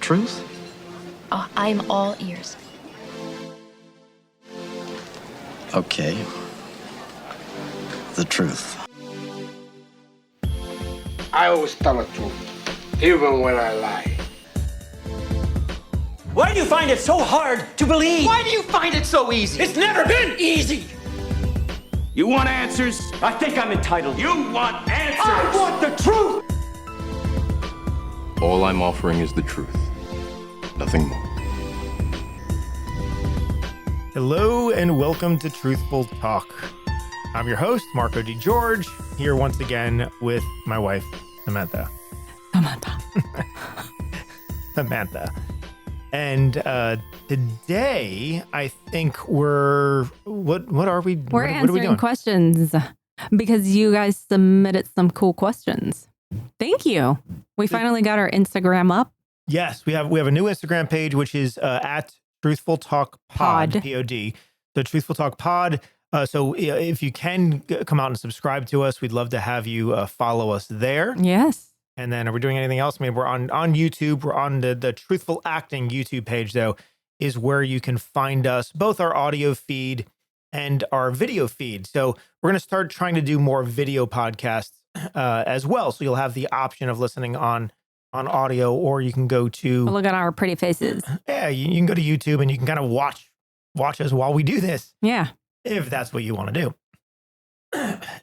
truth? Oh, I'm all ears. Okay. The truth. I always tell the truth, even when I lie. Why do you find it so hard to believe? Why do you find it so easy? It's never been easy. You want answers? I think I'm entitled. You want answers? I want the truth. All I'm offering is the truth. Nothing more. Hello and welcome to Truthful Talk. I'm your host, Marco DeGeorge, here once again with my wife, Samantha. Samantha. And today, I think we're, what are we? We're what answering are we doing? questions because you guys submitted some cool questions. Thank you. We finally got our Instagram up. Yes, we have a new Instagram page, which is at Truthful Talk Pod, P-O-D. So Truthful Talk Pod. So if you can come out and subscribe to us, we'd love to have you follow us there. Yes. And then are we doing anything else? Maybe we're on YouTube. We're on the Truthful Acting YouTube page, though, is where you can find us, both our audio feed and our video feed. So we're going to start trying to do more video podcasts as well. So you'll have the option of listening on audio, or you can go to... Look at our pretty faces. Yeah, you can go to YouTube and you can kind of watch us while we do this. Yeah. If that's what you want to do.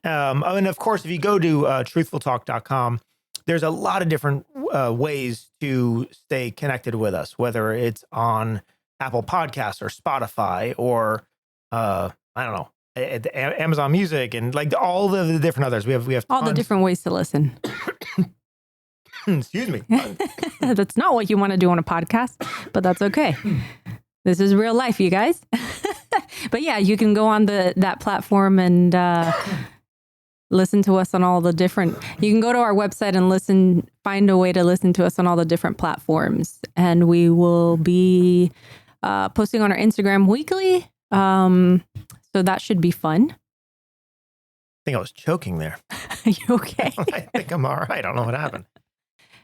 And of course, if you go to truthfultalk.com, there's a lot of different ways to stay connected with us, whether it's on Apple Podcasts or Spotify or, I don't know, Amazon Music and like all the different others. We have all the different ways to listen. Excuse me. That's not what you want to do on a podcast, but that's okay. This is real life, you guys. But yeah, you can go on that platform and listen to us on all the different, you can go to our website and find a way to listen to us on all the different platforms. And we will be posting on our Instagram weekly. So that should be fun. I think I was choking there. Are you okay? I think I'm all right. I don't know what happened.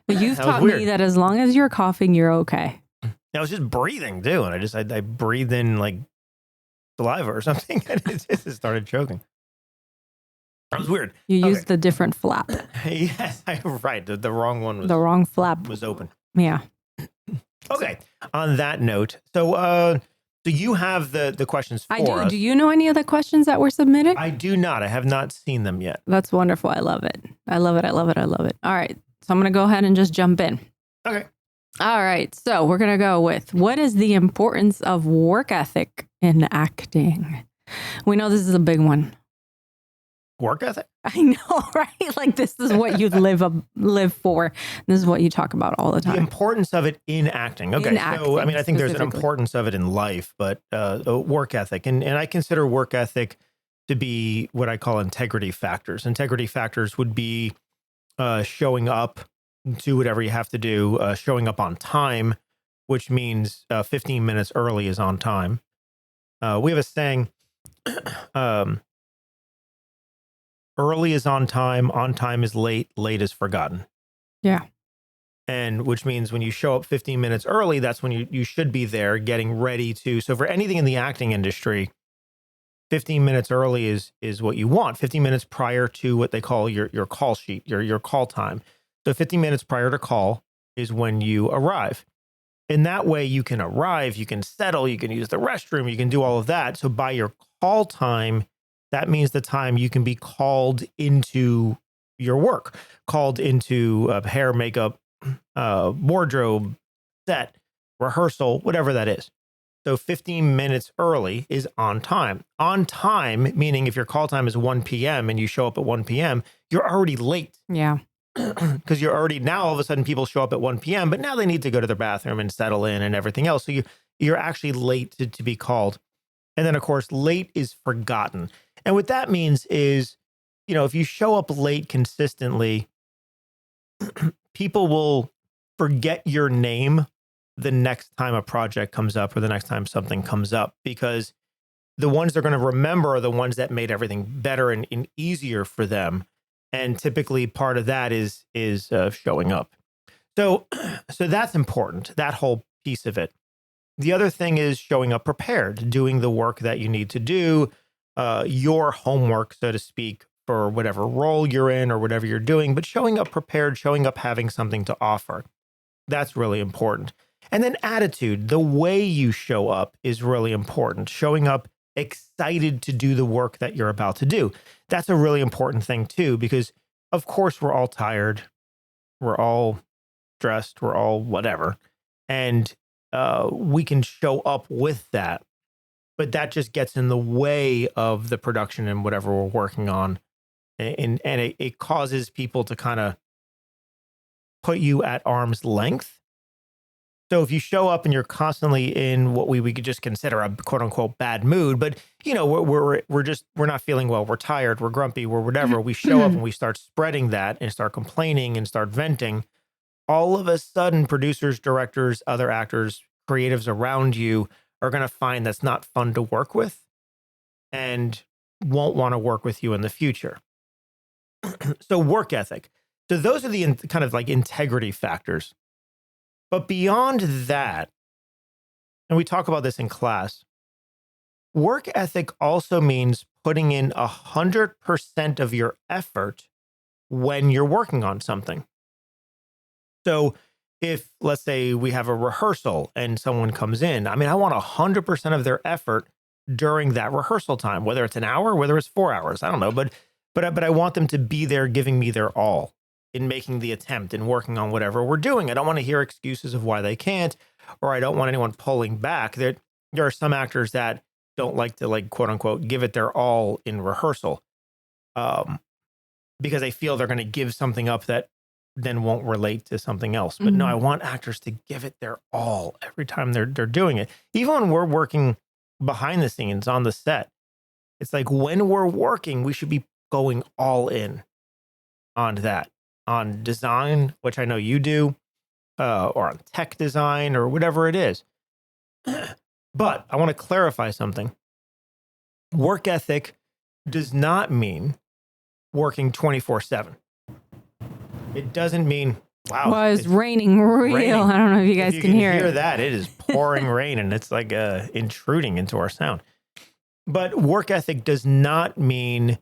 But you've taught me that as long as you're coughing, you're okay. I was just breathing too. And I breathed in like saliva or something. And it just started choking. That was weird. You used the different flap. Yes, right. The wrong one was... The wrong flap. Was open. Yeah. Okay. On that note, so do you have the questions for us? Do you know any of the questions that were submitted? I do not. I have not seen them yet. That's wonderful. I love it. I love it. I love it. I love it. All right. So I'm going to go ahead and just jump in. Okay. All right. So we're going to go with, what is the importance of work ethic in acting? We know this is a big one. Work ethic? I know, right? Like this is what you live for. This is what you talk about all the time. The importance of it in acting. Okay. In acting, so, I mean, I think there's an importance of it in life, but work ethic. And I consider work ethic to be what I call integrity factors. Integrity factors would be showing up to whatever you have to do, showing up on time, which means 15 minutes early is on time. We have a saying, early is on time is late is forgotten. Yeah. And which means when you show up 15 minutes early, that's when you should be there getting ready to. So for anything in the acting industry, 15 minutes early is what you want. 15 minutes prior to what they call your call sheet, your call time. So 15 minutes prior to call is when you arrive. In that way, you can arrive, you can settle, you can use the restroom, you can do all of that. So by your call time, that means the time you can be called into your work, called into hair, makeup, wardrobe, set, rehearsal, whatever that is. So 15 minutes early is on time. On time, meaning if your call time is 1 p.m. and you show up at 1 p.m., you're already late. Yeah. Because you're already, now all of a sudden people show up at 1 p.m., but now they need to go to their bathroom and settle in and everything else. So you're actually late to be called. And then, of course, late is forgotten. And what that means is, if you show up late consistently, people will forget your name the next time a project comes up or the next time something comes up, because the ones they're going to remember are the ones that made everything better and easier for them. And typically part of that is showing up. So that's important, that whole piece of it. The other thing is showing up prepared, doing the work that you need to do, your homework, so to speak, for whatever role you're in or whatever you're doing, but showing up prepared, showing up having something to offer. That's really important. And then attitude, the way you show up is really important. Showing up excited to do the work that you're about to do. That's a really important thing too, because of course we're all tired. We're all stressed. We're all whatever. And we can show up with that, but that just gets in the way of the production and whatever we're working on. And it causes people to kind of put you at arm's length. So if you show up and you're constantly in what we could just consider a quote unquote bad mood, but you know, we're not feeling well, we're tired, we're grumpy, we're whatever, we show up and we start spreading that and start complaining and start venting, all of a sudden producers, directors, other actors, creatives around you are going to find that's not fun to work with and won't want to work with you in the future. So work ethic. So those are the kind of like integrity factors. But beyond that, and we talk about this in class, work ethic also means putting in 100% of your effort when you're working on something. So if, let's say, we have a rehearsal and someone comes in, I mean, I want 100% of their effort during that rehearsal time, whether it's an hour, whether it's 4 hours, I don't know, but I want them to be there giving me their all in making the attempt and working on whatever we're doing. I don't want to hear excuses of why they can't, or I don't want anyone pulling back. There are some actors that don't like to, like, quote unquote, give it their all in rehearsal because they feel they're going to give something up that then won't relate to something else. But no, I want actors to give it their all every time they're doing it. Even when we're working behind the scenes on the set, it's like when we're working, we should be going all in on that, on design, which I know you do, or on tech design or whatever it is. But I want to clarify something. Work ethic does not mean working 24/7. It doesn't mean, wow. Well, it's raining real. raining. I don't know if you guys can hear it. That. It is pouring rain and it's like intruding into our sound. But work ethic does not mean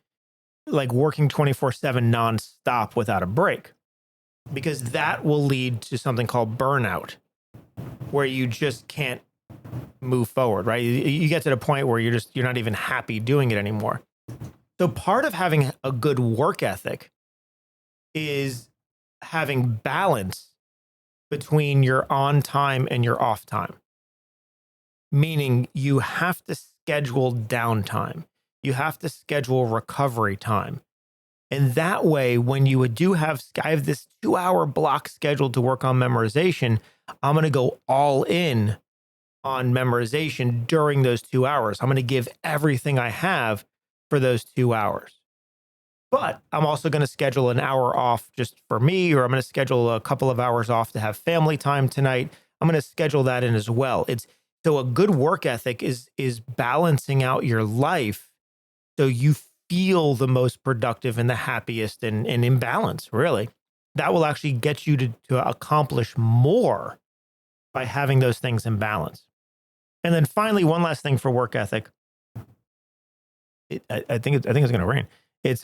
like working 24/7 nonstop without a break, because that will lead to something called burnout, where you just can't move forward, right? You get to the point where you're not even happy doing it anymore. So part of having a good work ethic is having balance between your on time and your off time. Meaning you have to schedule downtime. You have to schedule recovery time. And that way, when you do I have this 2-hour block scheduled to work on memorization, I'm going to go all in on memorization during those 2 hours. I'm going to give everything I have for those 2 hours. But I'm also going to schedule an hour off just for me, or I'm going to schedule a couple of hours off to have family time tonight. I'm going to schedule that in as well. So a good work ethic is balancing out your life so you feel the most productive and the happiest and in balance, really. That will actually get you to accomplish more by having those things in balance. And then finally, one last thing for work ethic. I think it's going to rain. It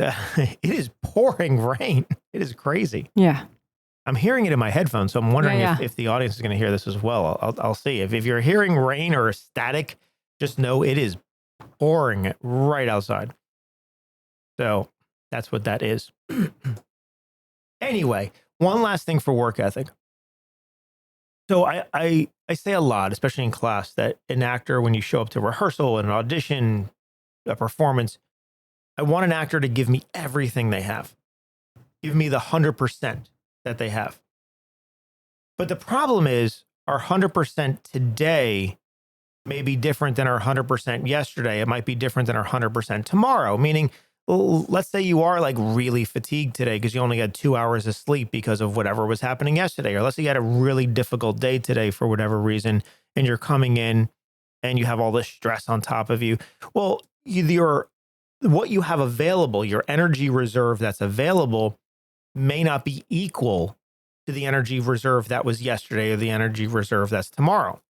is pouring rain. It is crazy. Yeah. I'm hearing it in my headphones, so I'm wondering if the audience is going to hear this as well. I'll see. If you're hearing rain or static, just know it is pouring right outside. So that's what that is. Anyway, one last thing for work ethic. So I say a lot, especially in class, that an actor, when you show up to rehearsal, an audition, a performance, I want an actor to give me everything they have. Give me the 100% that they have. But the problem is our 100% today may be different than our 100% yesterday. It might be different than our 100% tomorrow, meaning, let's say you are like really fatigued today because you only had 2 hours of sleep because of whatever was happening yesterday. Or let's say you had a really difficult day today for whatever reason, and you're coming in and you have all this stress on top of you. Well, what you have available, your energy reserve that's available, may not be equal to the energy reserve that was yesterday or the energy reserve that's tomorrow.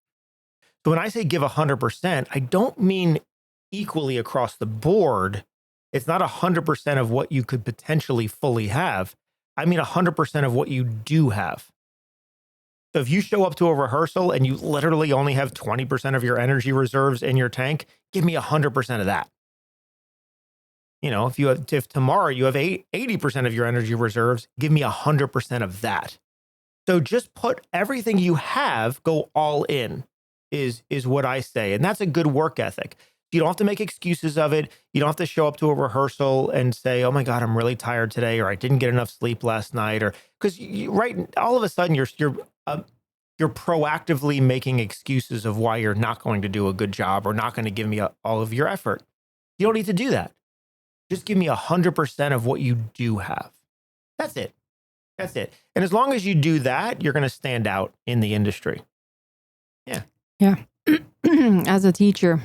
So when I say give 100%, I don't mean equally across the board. It's not 100% of what you could potentially fully have. I mean 100% of what you do have. So if you show up to a rehearsal and you literally only have 20% of your energy reserves in your tank, give me 100% of that. You know, if tomorrow you have 80% of your energy reserves, give me 100% of that. So just put everything you have, go all in is what I say. And that's a good work ethic. You don't have to make excuses of it. You don't have to show up to a rehearsal and say, oh my God, I'm really tired today, or I didn't get enough sleep last night, or because all of a sudden you're proactively making excuses of why you're not going to do a good job or not going to give me all of your effort. You don't need to do that. Just give me 100% of what you do have. That's it. That's it. And as long as you do that, you're going to stand out in the industry. Yeah. Yeah. As a teacher,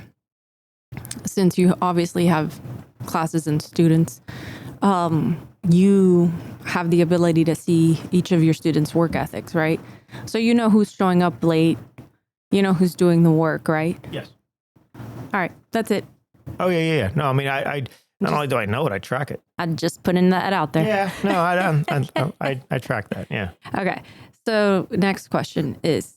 since you obviously have classes and students, you have the ability to see each of your students' work ethics, right? So you know who's showing up late, you know who's doing the work, right? Yes. All right. That's it. Oh, yeah. No, I mean, I not only do I know it, I track it. I'm just putting that out there. Yeah, no, I track that. Yeah. Okay. So next question is,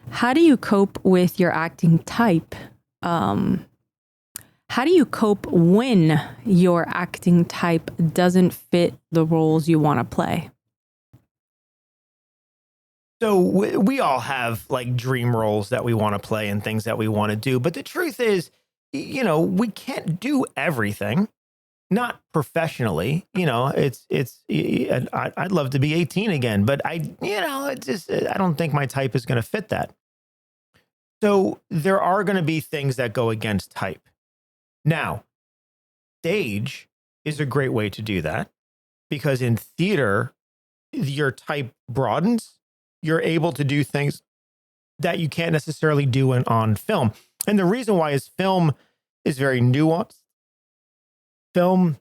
how do you cope with your acting type? How do you cope when your acting type doesn't fit the roles you want to play? So we all have like dream roles that we want to play and things that we want to do. But the truth is, you know, we can't do everything. Not professionally, you know, I'd love to be 18 again, but I don't think my type is going to fit that. So there are going to be things that go against type. Now, stage is a great way to do that because in theater, your type broadens. You're able to do things that you can't necessarily do on film. And the reason why is film is very nuanced. Film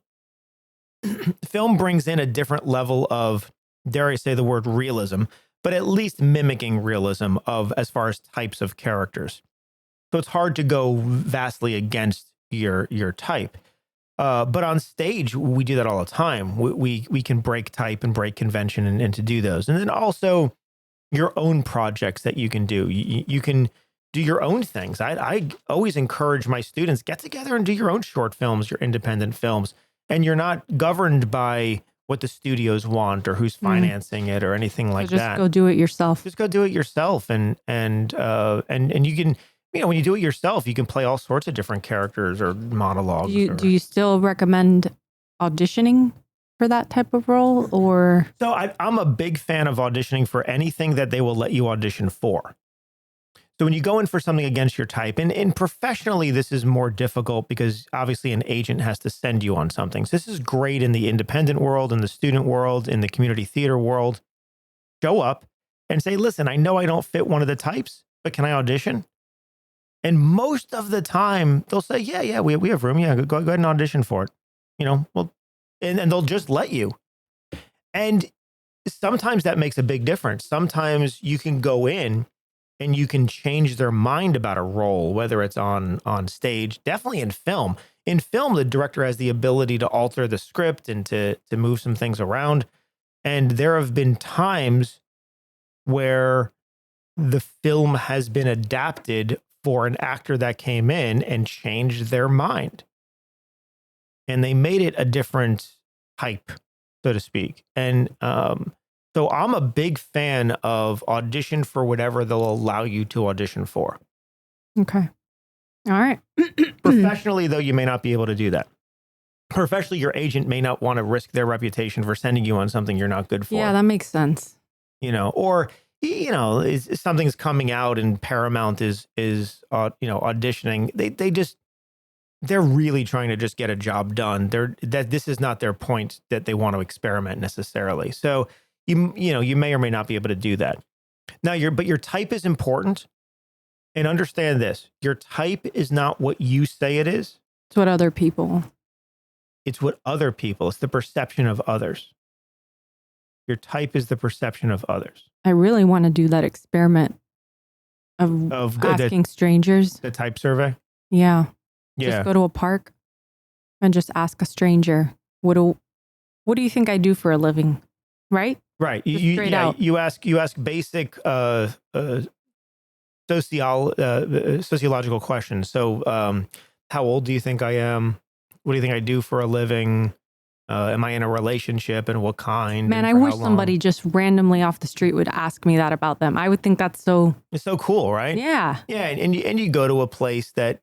brings in a different level of, dare I say the word realism, but at least mimicking realism of as far as types of characters. So it's hard to go vastly against your type. But on stage, we do that all the time. We can break type and break convention and to do those. And then also your own projects that you can do. You can do your own things. I always encourage my students, get together and do your own short films, your independent films. And you're not governed by what the studios want or who's financing it or anything like that. Just go do it yourself. Just go do it yourself. And you can, you know, when you do it yourself, you can play all sorts of different characters or monologues. Do you still recommend auditioning for that type of role, or? So I'm a big fan of auditioning for anything that they will let you audition for. So when you go in for something against your type, and professionally, this is more difficult because obviously an agent has to send you on something. So this is great in the independent world, in the student world, in the community theater world. Show up and say, listen, I know I don't fit one of the types, but can I audition? And most of the time they'll say, yeah, we have room. Yeah, go ahead and audition for it. You know, well, and they'll just let you. And sometimes that makes a big difference. Sometimes you can go in and you can change their mind about a role, whether it's on stage, definitely in film. In film, the director has the ability to alter the script and to move some things around. And there have been times where the film has been adapted for an actor that came in and changed their mind. And they made it a different type, so to speak. And so I'm a big fan of audition for whatever they'll allow you to audition for. Okay. All right. Professionally, though, you may not be able to do that. Professionally, your agent may not want to risk their reputation for sending you on something you're not good for. Yeah, that makes sense. You know, or, you know, something's coming out and Paramount is auditioning. They're really trying to just get a job done. This is not their point that they want to experiment necessarily. So you may or may not be able to do that. Now but your type is important, and understand this: your type is not what you say it is. It's what other people. It's what other people. It's the perception of others. Your type is the perception of others. I really want to do that experiment of asking strangers. The type survey? Yeah. Yeah. Just go to a park and just ask a stranger, what do you think I do for a living? Right? Right. Just straight out. You ask basic sociological questions. So how old do you think I am? What do you think I do for a living? Am I in a relationship, and what kind? Man, and I for wish how long? somebody just randomly off the street would ask me that about them. I would think that's so. It's so cool, right? Yeah. Yeah, and you go to a place that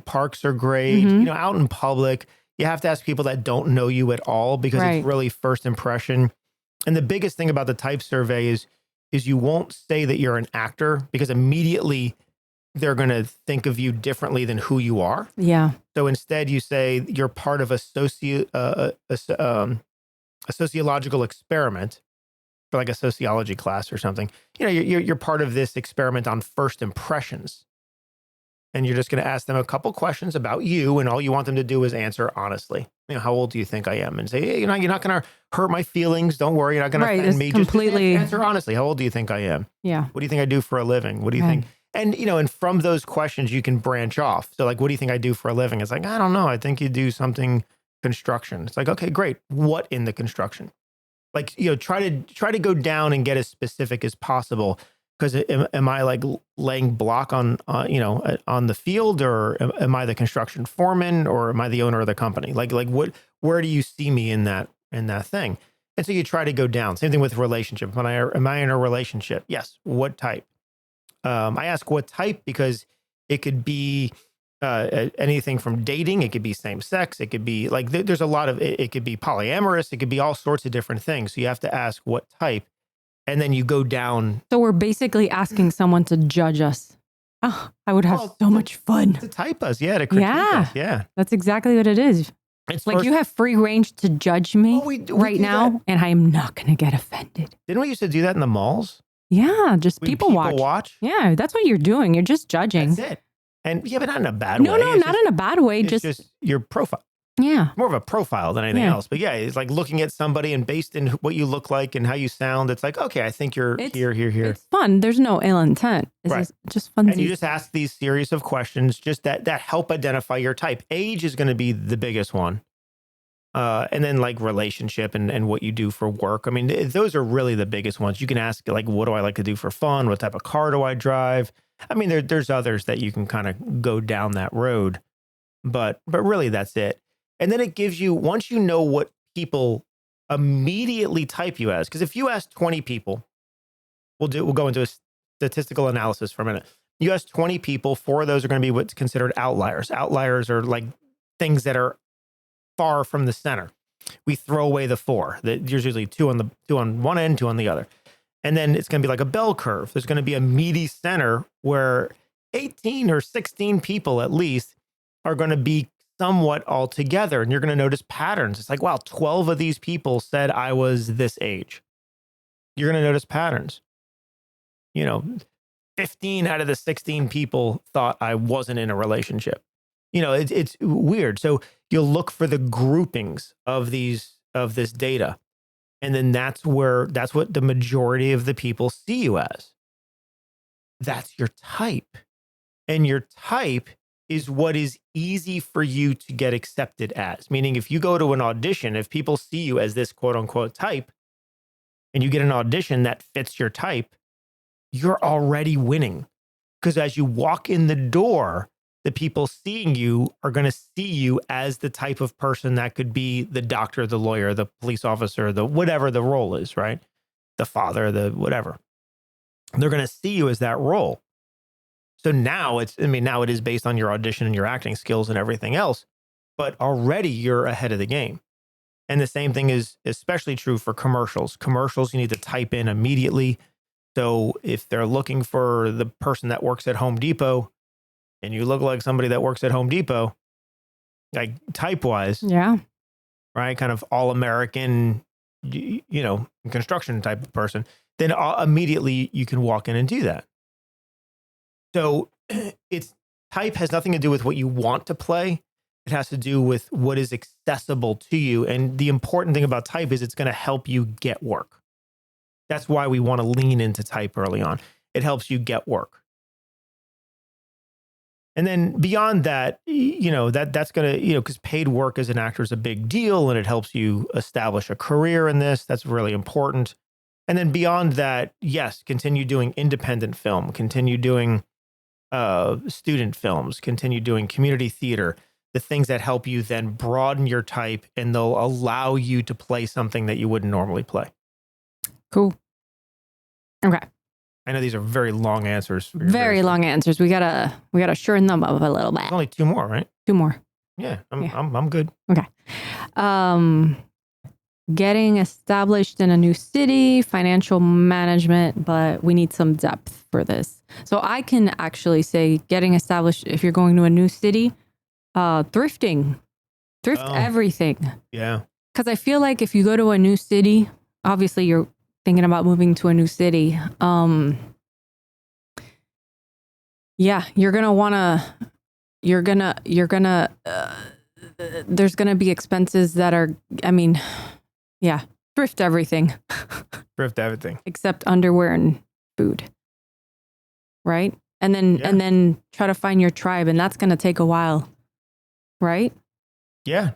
parks are great. Mhm. Out in public, you have to ask people that don't know you at all because Right. it's really first impression. And the biggest thing about the type survey is you won't say that you're an actor because immediately they're going to think of you differently than who you are. Yeah. So instead, you say you're part of a sociological experiment, for like a sociology class or something. You're part of this experiment on first impressions, and you're just going to ask them a couple questions about you, and all you want them to do is answer honestly. How old do you think I am? And say, hey, you're not going to hurt my feelings. Don't worry, you're not going to offend Just me. completely Just answer honestly. How old do you think I am? Yeah. What do you think I do for a living? What do you think? And, and from those questions, you can branch off. So like, what do you think I do for a living? It's like, I don't know. I think you do something construction. It's like, okay, great. What in the construction? Like, try to go down and get as specific as possible. Because am I like laying block on the field, or am I the construction foreman, or am I the owner of the company? Like where do you see me in that thing? And so you try to go down. Same thing with relationship. Am I in a relationship? Yes. What type? I ask what type because it could be anything from dating. It could be same sex. It could be like, there's a lot of, it could be polyamorous. It could be all sorts of different things. So you have to ask what type, and then you go down. So we're basically asking someone to judge us. Oh, I would have so much fun. To type us. Yeah. To critique us. Yeah. That's exactly what it is. It's like you have free range to judge me we right do now, that. and I am not going to get offended. Didn't we used to do that in the malls? Yeah, just When people watch. Yeah, that's what you're doing. You're just judging. That's it. And but not in a bad No, way. no, not in a bad way. It's Just your profile. yeah. More of a profile than anything Yeah. else. But yeah, it's like looking at somebody, and based in what you look like and how you sound, it's like, okay, I think you're here. It's fun. There's no ill intent. It's just fun. And you just ask these series of questions just that help identify your type. Age is going to be the biggest one. And then like relationship and what you do for work. I mean, those are really the biggest ones. You can ask like, what do I like to do for fun? What type of car do I drive? I mean, there's others that you can kind of go down that road, but really that's it. And then it gives you, once you know what people immediately type you as, because if you ask 20 people, we'll go into a statistical analysis for a minute. You ask 20 people, 4 of those are going to be what's considered outliers. Outliers are like things that are far from the center. We throw away the 4. There's usually 2 on one end, 2 on the other. And then it's going to be like a bell curve. There's going to be a meaty center where 18 or 16 people at least are going to be somewhat all together. And you're going to notice patterns. It's like, wow, 12 of these people said I was this age. You're going to notice patterns. 15 out of the 16 people thought I wasn't in a relationship. It's weird. So you'll look for the groupings of this data. And then that's what the majority of the people see you as. That's your type. And your type is what is easy for you to get accepted as. Meaning if you go to an audition, if people see you as this quote unquote type, and you get an audition that fits your type, you're already winning. Because as you walk in the door, the people seeing you are going to see you as the type of person that could be the doctor, the lawyer, the police officer, the whatever the role is, right? The father, the whatever. They're going to see you as that role. So now it is based on your audition and your acting skills and everything else, but already you're ahead of the game. And the same thing is especially true for commercials. Commercials, you need to type in immediately. So if they're looking for the person that works at Home Depot, and you look like somebody that works at Home Depot, like type-wise, yeah, right? Kind of all-American, construction type of person, then immediately you can walk in and do that. So type has nothing to do with what you want to play. It has to do with what is accessible to you. And the important thing about type is it's going to help you get work. That's why we want to lean into type early on. It helps you get work. And then beyond that, that's going to, because paid work as an actor is a big deal and it helps you establish a career in this. That's really important. And then beyond that, yes, continue doing independent film, continue doing student films, continue doing community theater, the things that help you then broaden your type and they'll allow you to play something that you wouldn't normally play. Cool. Okay. I know these are very long answers. Very long answers. We gotta shorten them up a little bit. There's only 2 more, right? 2 more. Yeah, I'm good. Okay. Getting established in a new city, financial management, but we need some depth for this. So I can actually say getting established if you're going to a new city, thrifting. Thrift everything. Yeah. Because I feel like if you go to a new city, obviously you're thinking about moving to a new city. Yeah, there's gonna be expenses that are, thrift everything. Thrift everything. Except underwear and food. Right? And then try to find your tribe, and that's gonna take a while. Right? Yeah,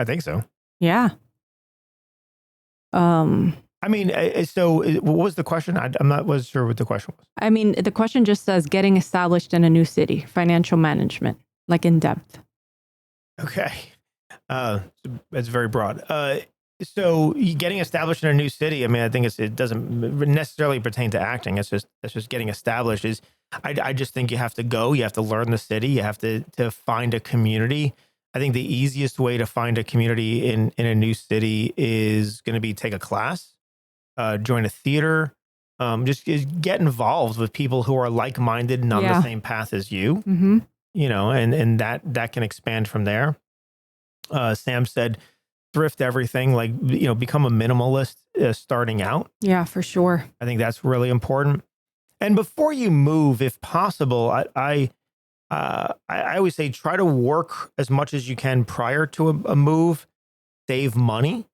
I think so. Yeah. So what was the question? I'm not sure what the question was. I mean, the question just says getting established in a new city, financial management, like in depth. Okay. It's very broad. So getting established in a new city, I think it doesn't necessarily pertain to acting. It's just getting established I just think you have to go, you have to learn the city, you have to find a community. I think the easiest way to find a community in a new city is going to be take a class, join a theater, just get involved with people who are like-minded and on the same path as you, Mm-hmm. And that can expand from there. Sam said, thrift everything, become a minimalist starting out. Yeah, for sure. I think that's really important. And before you move, if possible, I always say try to work as much as you can prior to a move, save money.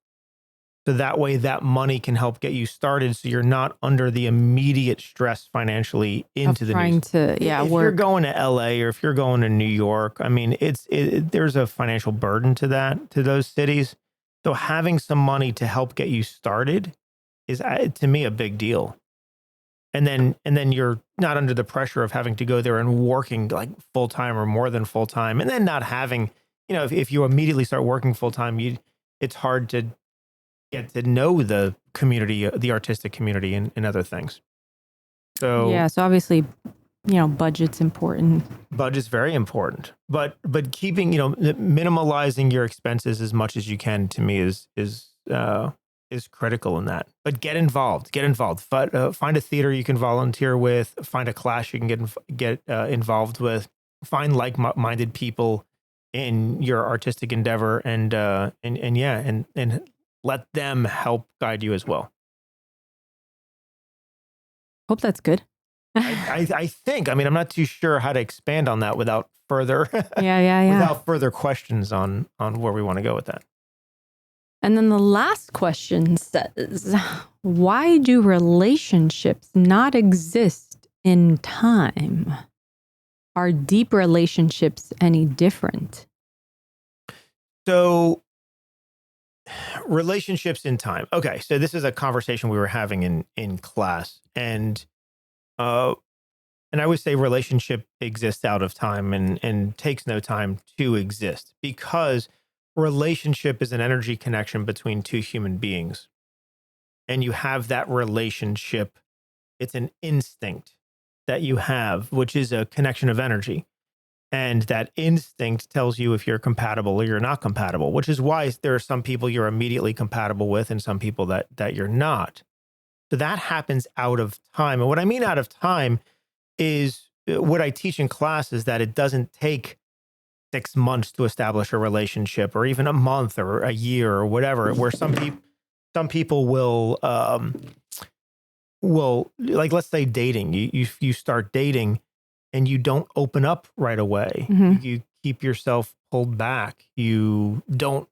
So that way that money can help get you started. So you're not under the immediate stress financially into the trying new. to, if work. you're going to LA or if you're going to New York, there's a financial burden to those cities. So having some money to help get you started is to me a big deal. And then you're not under the pressure of having to go there and working like full time or more than full time. And then not having, if you immediately start working full time, it's hard to get to know the community, the artistic community and other things. So yeah, so obviously, budget's important. Budget's very important, but keeping, minimalizing your expenses as much as you can to me is critical in that. But get involved. Find a theater you can volunteer with. Find a class you can get involved with. Find like-minded people in your artistic endeavor, and let them help guide you as well. Hope that's good. I think. I'm not too sure how to expand on that without further. Without further questions on where we want to go with that. And then the last question says, why do relationships not exist in time? Are deep relationships any different? So, relationships in time. Okay, so this is a conversation we were having in class, and I would say relationship exists out of time and takes no time to exist, because relationship is an energy connection between two human beings. And you have that relationship. It's an instinct that you have, which is a connection of energy. And that instinct tells you if you're compatible or you're not compatible, which is why there are some people you're immediately compatible with and some people that you're not. So that happens out of time. And what I mean out of time is what I teach in class is that it doesn't take 6 months to establish a relationship, or even a month or a year or whatever, where some people will like, let's say dating, you start dating and you don't open up right away. Mm-hmm. You keep yourself pulled back. You don't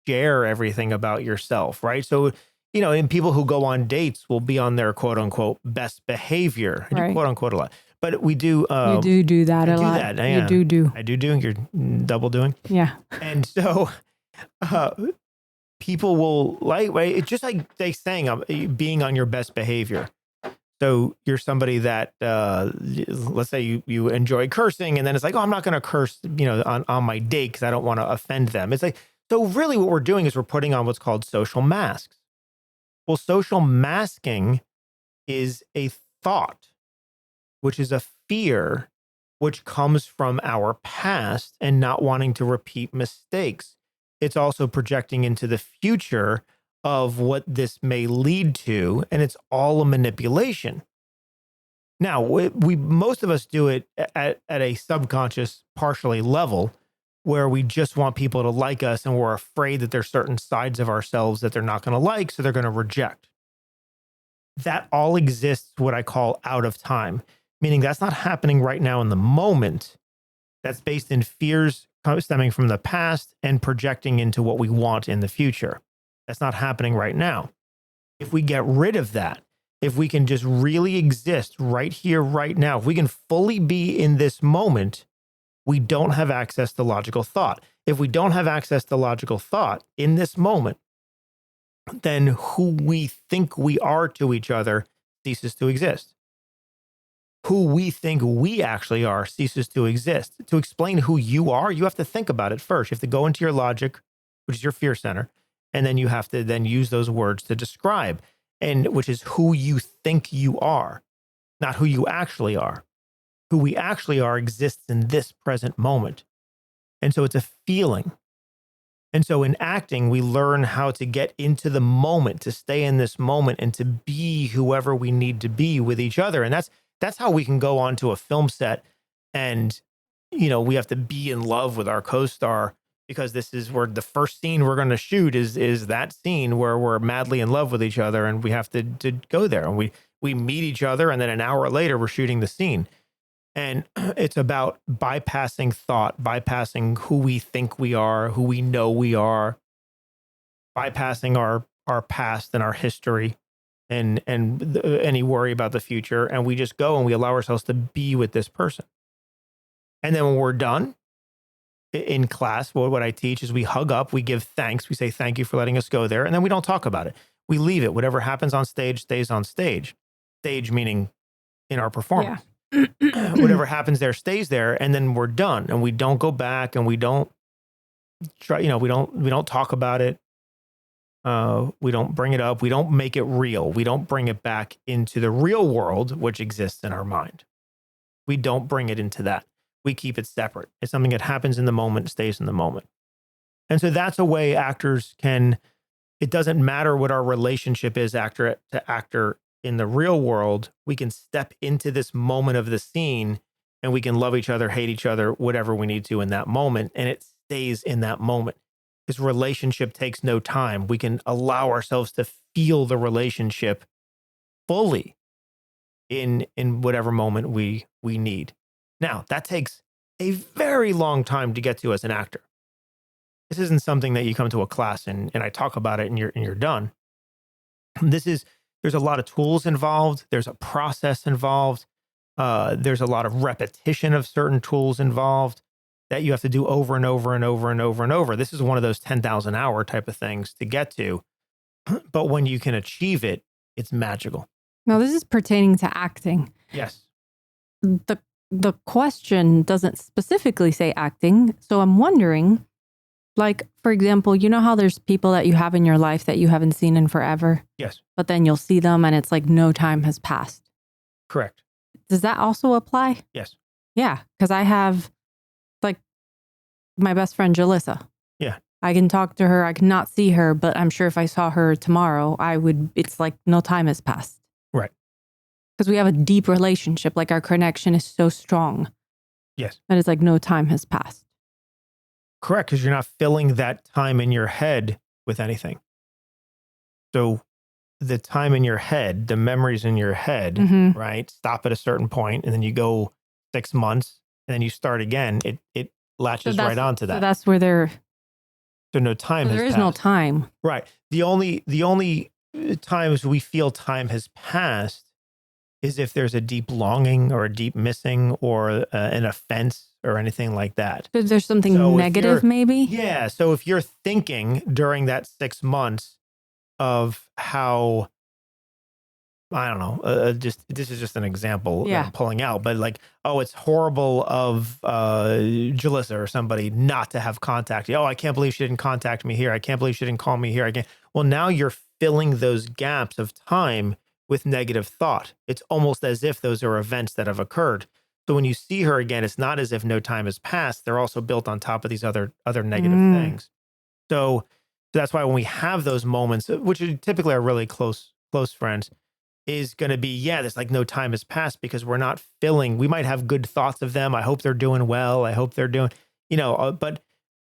share everything about yourself, right? So, and people who go on dates will be on their quote unquote best behavior. I do Right. quote unquote a lot, but we do. You do that a lot. That, yeah. You do. I do. You're double doing. Yeah. And so, people will it's just like they saying being on your best behavior. So you're somebody that, let's say you enjoy cursing, and then it's like, oh, I'm not going to curse, on my date because I don't want to offend them. It's like, so really what we're doing is we're putting on what's called social masks. Well, social masking is a thought, which is a fear, which comes from our past and not wanting to repeat mistakes. It's also projecting into the future of what this may lead to, and it's all a manipulation. Now, we most of us do it at a subconscious, partially level, where we just want people to like us, and we're afraid that there's certain sides of ourselves that they're not going to like, so they're going to reject. That all exists what I call out of time, meaning that's not happening right now in the moment. That's based in fears stemming from the past and projecting into what we want in the future. That's not happening right now. If we get rid of that, if we can just really exist right here, right now, if we can fully be in this moment, we don't have access to logical thought. If we don't have access to logical thought in this moment, then who we think we are to each other ceases to exist. Who we think we actually are ceases to exist. To explain who you are, you have to think about it first. You have to go into your logic, which is your fear center, and then you have to then use those words to describe, and which is who you think you are, not who you actually are. Who we actually are exists in this present moment. And so it's a feeling. And so in acting, we learn how to get into the moment, to stay in this moment, and to be whoever we need to be with each other. And that's how we can go onto a film set and, we have to be in love with our co-star, because this is where the first scene we're going to shoot is that scene where we're madly in love with each other, and we have to go there, and we meet each other, and then an hour later we're shooting the scene. And it's about bypassing thought, bypassing who we think we are, who we know we are, bypassing our past and our history and any worry about the future. And we just go and we allow ourselves to be with this person. And then when we're done in class, what I teach is we hug up, we give thanks, we say thank you for letting us go there, and then we don't talk about it. We leave it. Whatever happens on stage stays on stage. Stage meaning in our performance. Yeah. Whatever happens there stays there, and then we're done, and we don't go back, and we don't try, we don't talk about it. We don't bring it up. We don't make it real. We don't bring it back into the real world, which exists in our mind. We don't bring it into that. We keep it separate. It's something that happens in the moment, stays in the moment. And so that's a way actors can, it doesn't matter what our relationship is actor to actor in the real world, we can step into this moment of the scene, and we can love each other, hate each other, whatever we need to in that moment. And it stays in that moment. This relationship takes no time. We can allow ourselves to feel the relationship fully in whatever moment we need. Now, that takes a very long time to get to as an actor. This isn't something that you come to a class and I talk about it and you're done. There's a lot of tools involved. There's a process involved. There's a lot of repetition of certain tools involved that you have to do over and over and over and over and over. This is one of those 10,000 hour type of things to get to. But when you can achieve it, it's magical. Now, this is pertaining to acting. Yes. The question doesn't specifically say acting. So I'm wondering, like, for example, you know how there's people that you have in your life that you haven't seen in forever? Yes. But then you'll see them and it's like no time has passed. Correct. Does that also apply? Yes. Yeah. Because I have, like, my best friend, Jalissa. Yeah. I can talk to her. I cannot see her, but I'm sure if I saw her tomorrow, it's like no time has passed. Right. Because we have a deep relationship. Like, our connection is so strong. Yes. That it's like no time has passed. Correct, because you're not filling that time in your head with anything. So the time in your head, the memories in your head, right, stop at a certain point, and then you go 6 months, and then you start again. latches right onto that. So that's where So no time has there is passed. no time. Right. The only times we feel time has passed is if there's a deep longing or a deep missing or an offense or anything like that. Because there's something So if negative, you're- maybe? Yeah. So if you're thinking during that 6 months of how, I don't know, this is just an example that I'm pulling out, but like, oh, it's horrible of Jalissa or somebody not to have contacted. Oh, I can't believe she didn't contact me here. I can't believe she didn't call me here. Well, now you're filling those gaps of time with negative thought. It's almost as if those are events that have occurred. So when you see her again, it's not as if no time has passed. They're also built on top of these other negative things. So that's why when we have those moments, which are typically are really close friends, is going to be, there's like no time has passed because we're not filling. We might have good thoughts of them. I hope they're doing well. I hope they're doing, but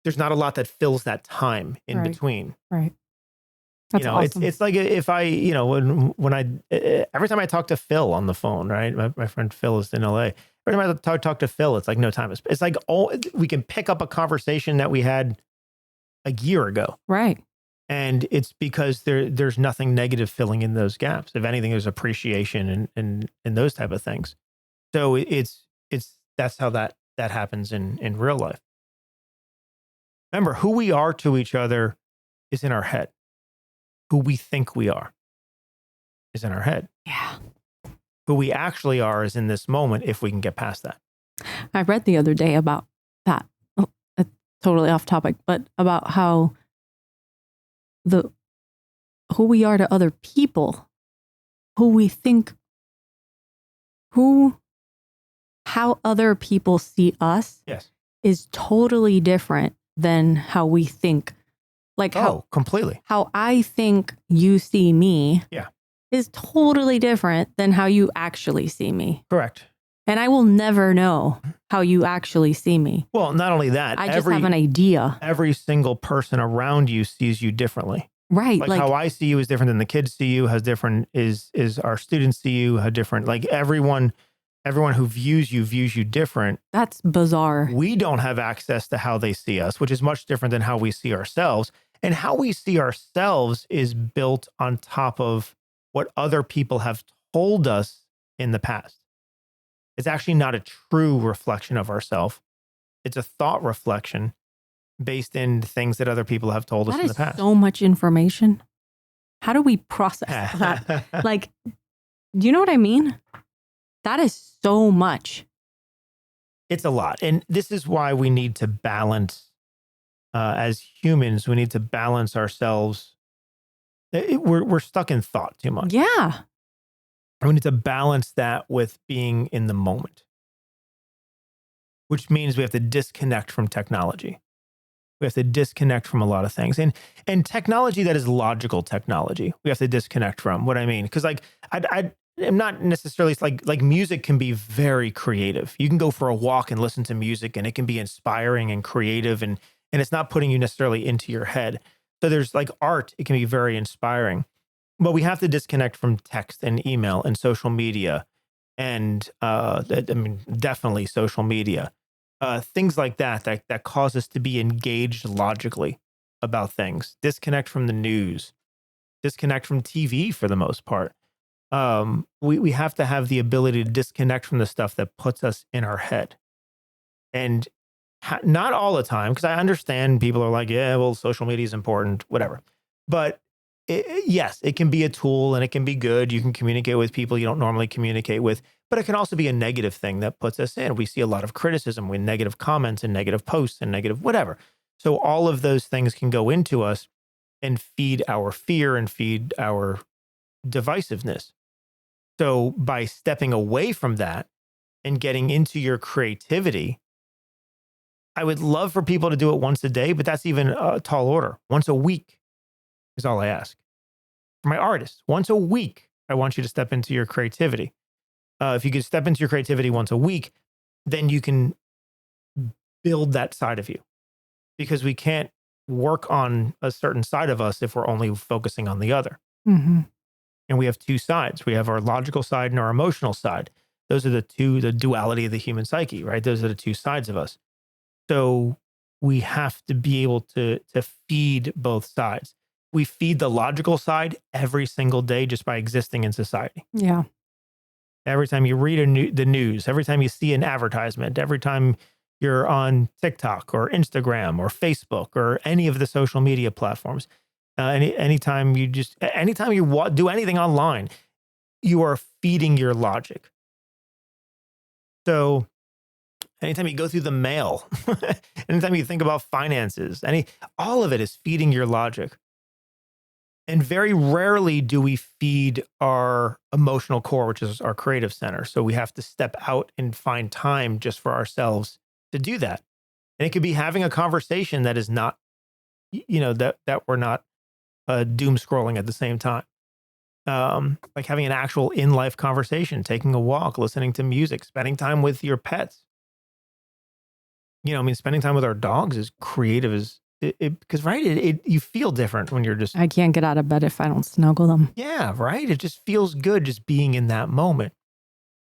there's not a lot that fills that time in between. Right. That's awesome. It's like if I, when I, every time I talk to Phil on the phone, right? My friend Phil is in LA. Every time I talk to Phil, it's like no time. It's like, we can pick up a conversation that we had a year ago. Right. And it's because there's nothing negative filling in those gaps. If anything, there's appreciation and those type of things. So that's how that happens in real life. Remember, who we are to each other is in our head. Who we think we are is in our head. Yeah. Who we actually are is in this moment if we can get past that. I read the other day about that. Oh, it's totally off topic, but about how who we are to other people, who we think, how other people see us is totally different than how we think. Like completely. How I think you see me is totally different than how you actually see me. Correct. And I will never know how you actually see me. Well, not only that, I just have an idea. Every single person around you sees you differently. Right. Like how I see you is different than the kids see you, is our students see you, how different. Like everyone who views you different. That's bizarre. We don't have access to how they see us, which is much different than how we see ourselves. And how we see ourselves is built on top of what other people have told us in the past. It's actually not a true reflection of ourselves. It's a thought reflection based in things that other people have told us in the past. That is so much information. How do we process that? Like, do you know what I mean? That is so much. It's a lot. And this is why we need to balance, as humans, we need to balance ourselves. We're stuck in thought too much. Yeah. We need to balance that with being in the moment, which means we have to disconnect from technology. We have to disconnect from a lot of things, and technology that is logical technology. We have to disconnect from. What I mean, because like I'm not necessarily like music can be very creative. You can go for a walk and listen to music, and it can be inspiring and creative, and it's not putting you necessarily into your head. So there's like art; it can be very inspiring. But we have to disconnect from text and email and social media and definitely social media. Things like that cause us to be engaged logically about things. Disconnect from the news. Disconnect from TV for the most part. We have to have the ability to disconnect from the stuff that puts us in our head. And not all the time, because I understand people are like, yeah, well, social media is important, whatever. But yes, it can be a tool and it can be good. You can communicate with people you don't normally communicate with, but it can also be a negative thing that puts us in. We see a lot of criticism with negative comments and negative posts and negative whatever. So all of those things can go into us and feed our fear and feed our divisiveness. So by stepping away from that and getting into your creativity, I would love for people to do it once a day, but that's even a tall order. Once a week is all I ask. For my artists, once a week, I want you to step into your creativity. If you could step into your creativity once a week, then you can build that side of you. Because we can't work on a certain side of us if we're only focusing on the other. Mm-hmm. And we have two sides. We have our logical side and our emotional side. Those are the duality of the human psyche, right? Those are the two sides of us. So we have to be able to feed both sides. We feed the logical side every single day just by existing in society. Yeah. Every time you read the news, every time you see an advertisement, every time you're on TikTok or Instagram or Facebook or any of the social media platforms, anytime you do anything online, you are feeding your logic. So anytime you go through the mail, anytime you think about finances, all of it is feeding your logic. And very rarely do we feed our emotional core, which is our creative center. So we have to step out and find time just for ourselves to do that. And it could be having a conversation that is not, that we're not doom scrolling at the same time. Like having an actual in-life conversation, taking a walk, listening to music, spending time with your pets. Spending time with our dogs is creative as because you feel different when you're just. I can't get out of bed if I don't snuggle them. Yeah, right. It just feels good just being in that moment.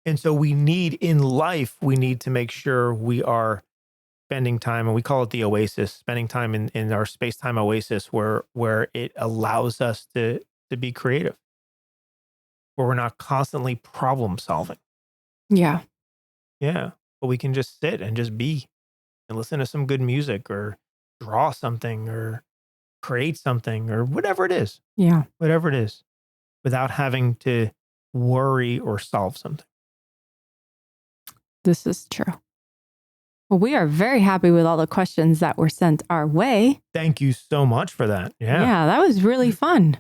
And so we need to make sure we are spending time, and we call it the oasis, spending time in our space-time oasis where it allows us to be creative, where we're not constantly problem solving. Yeah. Yeah. But we can just sit and just be and listen to some good music or draw something or create something or whatever it is. Yeah. Whatever it is, without having to worry or solve something. This is true. Well, we are very happy with all the questions that were sent our way. Thank you so much for that. Yeah. Yeah, that was really fun.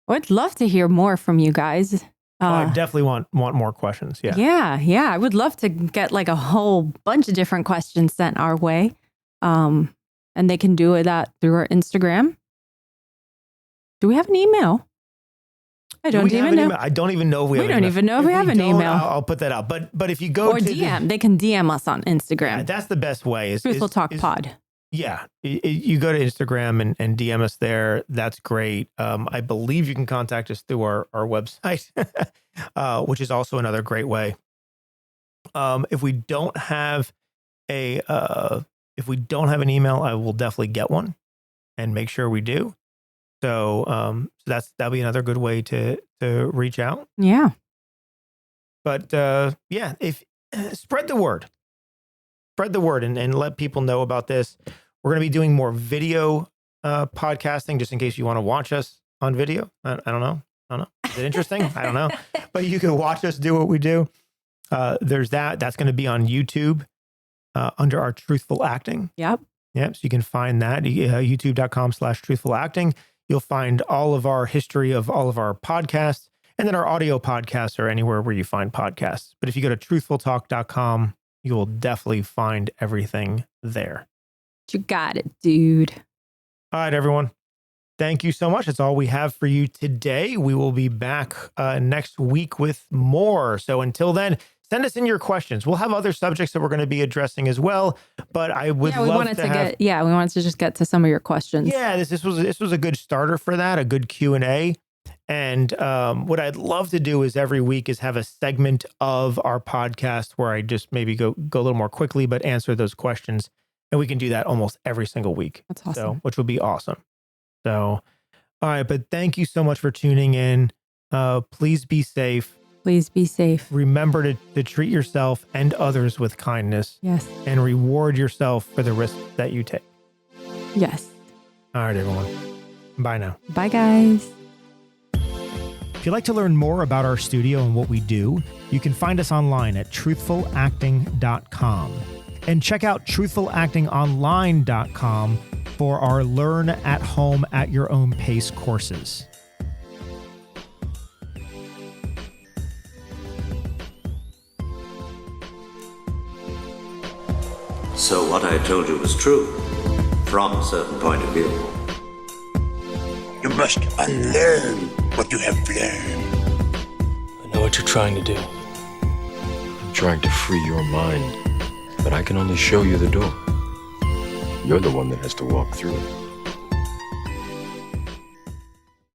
I'd love to hear more from you guys. I definitely want more questions. Yeah. Yeah. I would love to get like a whole bunch of different questions sent our way. And they can do that through our Instagram. Do we have an email? I don't even know. I don't even know if we have an email. We don't even know if we have an email. I'll put that out. But if you go or DM, they can DM us on Instagram. Yeah, that's the best way. Truthful Talk Pod. Yeah. You go to Instagram and DM us there. That's great. I believe you can contact us through our website, which is also another great way. If we don't have an email, I will definitely get one and make sure we do. So that'll be another good way to reach out. Yeah. But if spread the word. Spread the word and let people know about this. We're going to be doing more video podcasting just in case you want to watch us on video. I don't know. Is it interesting? I don't know. But you can watch us do what we do. There's that. That's going to be on YouTube under our Truthful Acting. Yep. So you can find that. YouTube.com/Truthful Acting. You'll find all of our history of all of our podcasts, and then our audio podcasts are anywhere where you find podcasts. But if you go to truthfultalk.com, you will definitely find everything there. You got it, dude. All right, everyone. Thank you so much. That's all we have for you today. We will be back next week with more. So until then, send us in your questions. We'll have other subjects that we're going to be addressing as well. But I would love to we wanted to just get to some of your questions. Yeah, this was a good starter for that, a good Q&A. And what I'd love to do is every week is have a segment of our podcast where I just maybe go a little more quickly, but answer those questions. And we can do that almost every single week. That's awesome. So, which would be awesome. So, all right. But thank you so much for tuning in. Please be safe. Please be safe. Remember to treat yourself and others with kindness. Yes. And reward yourself for the risks that you take. Yes. All right, everyone. Bye now. Bye, guys. If you'd like to learn more about our studio and what we do, you can find us online at truthfulacting.com. And check out truthfulactingonline.com for our Learn at Home at Your Own Pace courses. So what I told you was true, from a certain point of view. You must unlearn what you have learned. I know what you're trying to do. I'm trying to free your mind, but I can only show you the door. You're the one that has to walk through it.